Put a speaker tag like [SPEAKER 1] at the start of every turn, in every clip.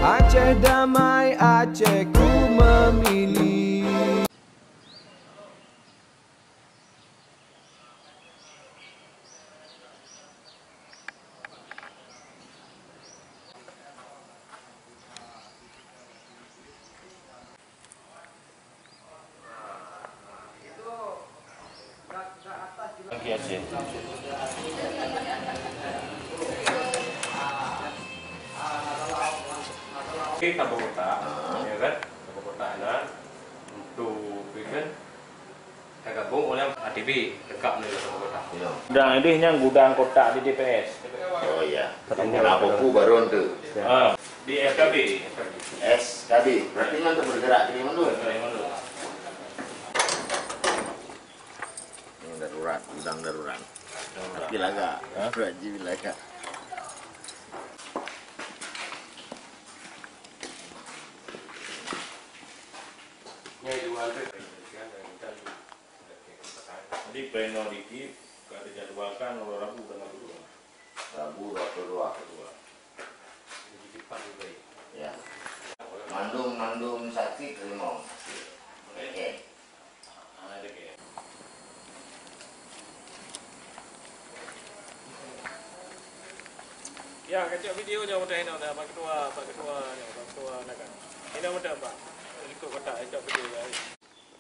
[SPEAKER 1] Aceh damai, Aceh ku memilih.
[SPEAKER 2] Lagi Aceh. Oke, Kabupaten Kota, ya kan? Kabupaten Kota untuk kan tergabung oleh ATB dekat dengan Kabupaten Kota.
[SPEAKER 3] Gudang ini yang gudang kotak di DPS.
[SPEAKER 4] Oh iya. Kenapa baru untuk
[SPEAKER 2] Di SKB.
[SPEAKER 4] SKB? Berarti untuk bergerak di mana? Ini darurat, gudang darurat. Bilaga, Raji Bilaga.
[SPEAKER 3] Jadi pleno dikit, gak dijadwalkan oleh Rabu tanggal 2.
[SPEAKER 4] Rabu 22. Ya. Mandung Sakti terima. Oke.
[SPEAKER 2] Ya, kecil videonya udah ini udah Pak Ketua kan. Ini udah Pak. Ikut kotak kecil video ya.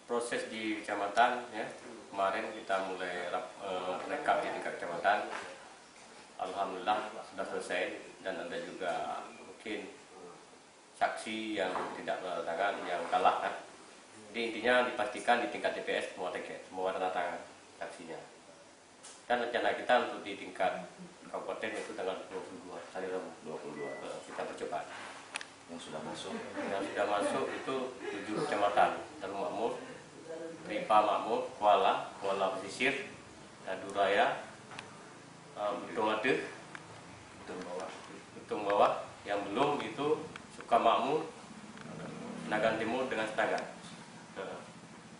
[SPEAKER 2] Proses di kecamatan ya. Kemarin kita mulai rekap di tingkat kecamatan. Alhamdulillah sudah selesai dan ada juga mungkin saksi yang tidak menandatangan, yang kalah kan. Jadi intinya dipastikan di tingkat TPS semua tanda tangan saksinya. Dan rencana kita untuk di tingkat kabupaten itu tanggal 22 hari Rabu 22 kita percepat.
[SPEAKER 4] Yang sudah masuk
[SPEAKER 2] Itu 7 kecamatan: Darul Makmur, Ripa Makmur, Kuala Pesisir, Daduraya, Butung Adeh, Butung Bawah. Yang belum itu Sukamakmur, Nagan Timur dengan Setagan.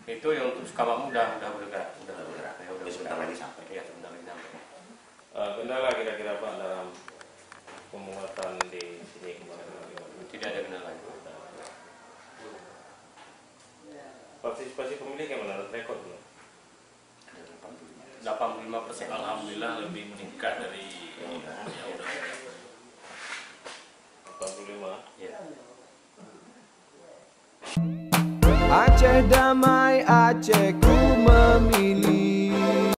[SPEAKER 2] Itu yang untuk Sukamakmur udah bergerak.
[SPEAKER 4] sebentar lagi sampai.
[SPEAKER 2] Iya, sebentar lagi sampai.
[SPEAKER 3] Kendala kira-kira Pak dalam pemungutan di sini kemarin?
[SPEAKER 2] Tidak ada kendala.
[SPEAKER 3] Partisipasi pemilih gimana? Rekod belum?
[SPEAKER 2] 85%.
[SPEAKER 5] Alhamdulillah lebih meningkat dari ya udah.
[SPEAKER 3] 85.
[SPEAKER 2] Ya.
[SPEAKER 1] Aceh damai, Aceh ku memilih.